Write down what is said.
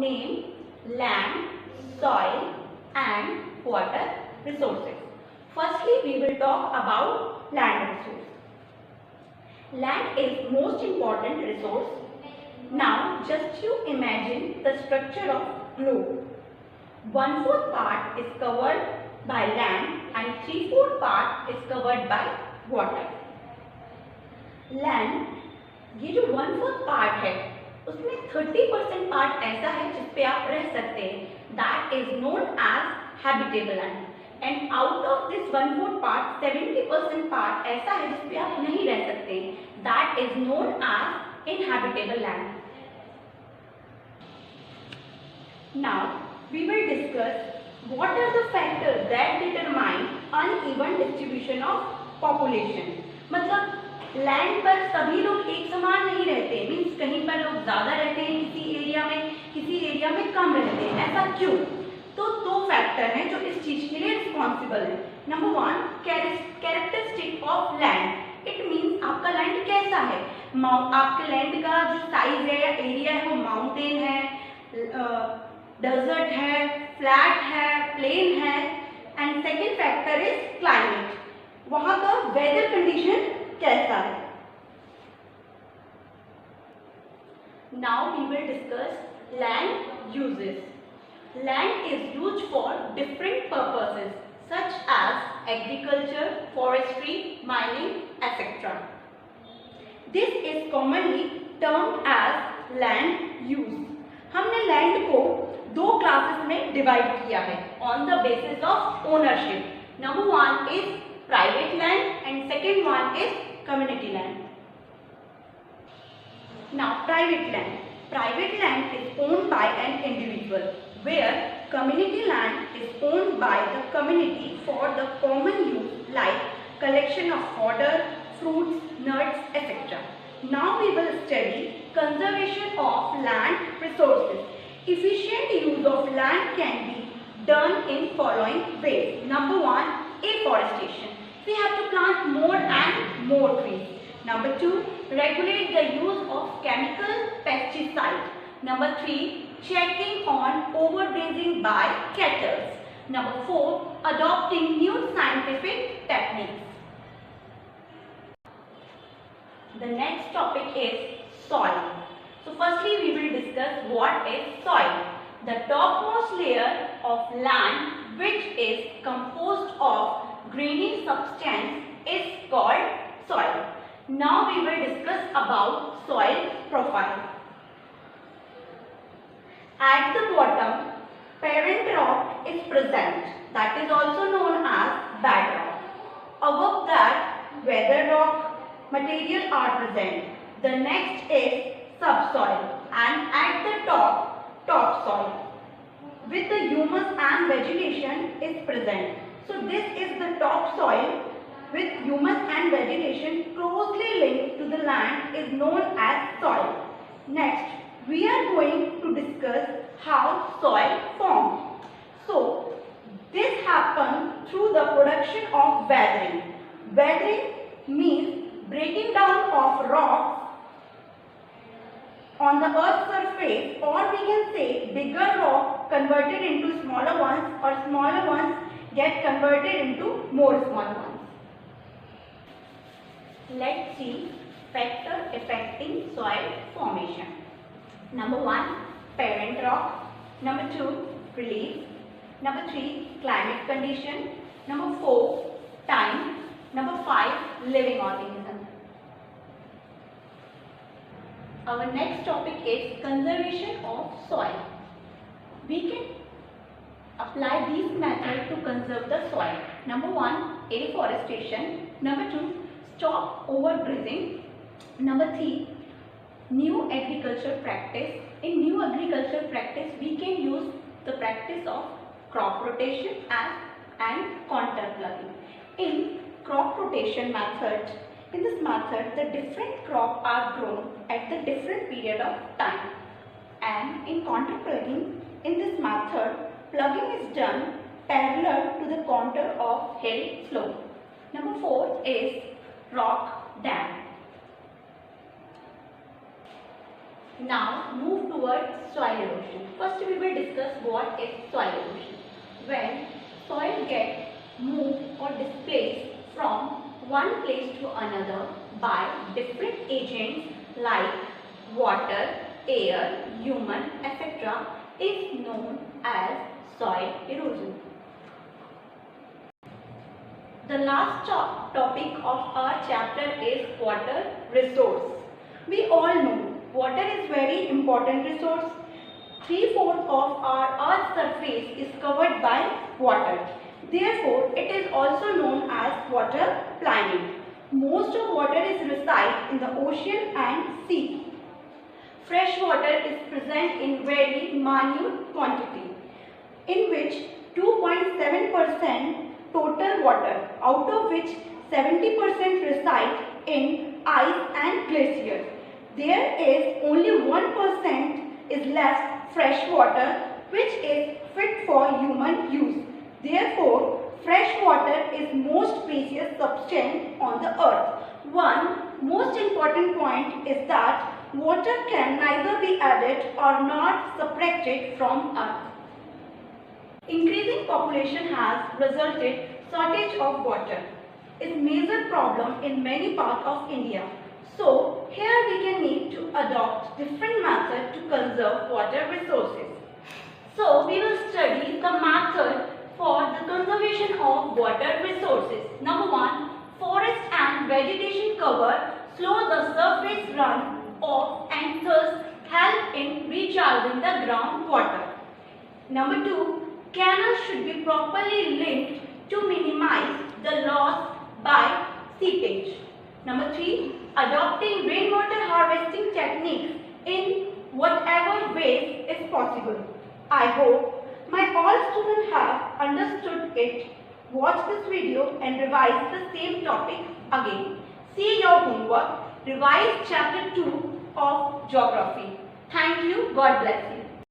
name land, soil and water resources. Firstly, we will talk about land resource. Land is most important resource. Now, just you imagine the structure of globe. 1/4 part is covered by land and 3/4 part is covered by water. Land, ये जो 1/4 part है उसमें 30% part ऐसा है जिस पे आप रह सकते हैं, that is known as habitable land. And out of this 1/4 part 70% part ऐसा है जिस पे आप नहीं रह सकते, that is known as inhabitable land. Now we will discuss what are the factors that determine uneven distribution of population. मतलब land पर सभी लोग एक समान नहीं रहते, मीन्स कहीं पर लोग ज्यादा रहते हैं किसी एरिया में कम रहते हैं. ऐसा क्यों? तो दो फैक्टर हैं जो इस चीज के लिए रिस्पॉन्सिबल है. Number 1, characteristic of land. It means आपका लैंड कैसा है. आपके लैंड का जो साइज है या एरिया है वो माउंटेन है, डेजर्ट है, फ्लैट है, प्लेन है. And second factor is climate. वहां का वेदर कंडीशन कैसा है. Now we will discuss land uses. Land is used for different purposes such as agriculture, forestry, mining, etc. This is commonly termed as land use. हमने land को दो classes में divide किया है on the basis of ownership. Number 1 is private land and second one is community land. Now, private land. Private land is owned by an individual, where community land is owned by the community for the common use like collection of fodder, fruits, nuts, etc. Now we will study conservation of land resources. Efficient use of land can be done in following ways. Number 1, afforestation. We have to plant more and more trees. Number 2, regulate the use of chemical pesticide. Number 3, checking on overgrazing by cattle. Number 4, adopting new scientific techniques. The next topic is soil. So firstly we will discuss what is soil. The topmost layer of land which is composed of grainy substance is called soil. Now we will discuss about soil profile. At the bottom, parent rock is present, that is also known as bedrock. Above that, weather rock material are present. The next is subsoil, and at the top, topsoil with the humus and vegetation is present. So this is the topsoil with humus and vegetation closely linked to the land is known as soil. Next, we are going to discuss how soil forms. So this happens through the production of weathering. Weathering means breaking down of rocks on the earth's surface, or we can say bigger rock converted into smaller ones, or smaller ones get converted into more small ones. Let's see factor affecting soil formation. Number 1, parent rock. Number 2, relief. Number 3, climate condition. Number 4, time. Number 5, living organism. Our next topic is conservation of soil. We can apply these methods to conserve the soil. Number 1, afforestation. Number 2, stop overgrazing. Number 3, new agriculture practice. In new agriculture practice, we can use the practice of crop rotation and contour plugging. In crop rotation method, in this method, the different crops are grown at the different period of time. And in contour plugging, in this method, plugging is done parallel to the contour of hill slope. Number 4 is rock dam. Now move towards soil erosion. First we will discuss what is soil erosion. When soil gets moved or displaced from one place to another by different agents like water, air, human, etc. is known as soil erosion. The last topic of our chapter is water resource. We all know water is very important resource. 3/4 of our earth's surface is covered by water. Therefore, it is also known as water planet. Most of water is reside in the ocean and sea. Fresh water is present in very minute quantity, in which 2.7% total water, out of which 70% reside in ice and glaciers. There is only 1% is left fresh water, which is fit for human use. Therefore, fresh water is most precious substance on the earth. One most important point is that water can neither be added or not subtracted from earth. Increasing population has resulted shortage of water. Is major problem in many parts of India. So here we can need to adopt different methods to conserve water resources. So we will study the method for the conservation of water resources. Number 1, forest and vegetation cover slow the surface run off and thus help in recharging the groundwater. Number 2, canals should be properly linked to minimize the loss by seepage. Number 3, adopting rainwater harvesting techniques in whatever ways is possible. I hope my all students have understood it. Watch this video and revise the same topic again. See your homework. Revise chapter 2 of geography. Thank you. God bless you.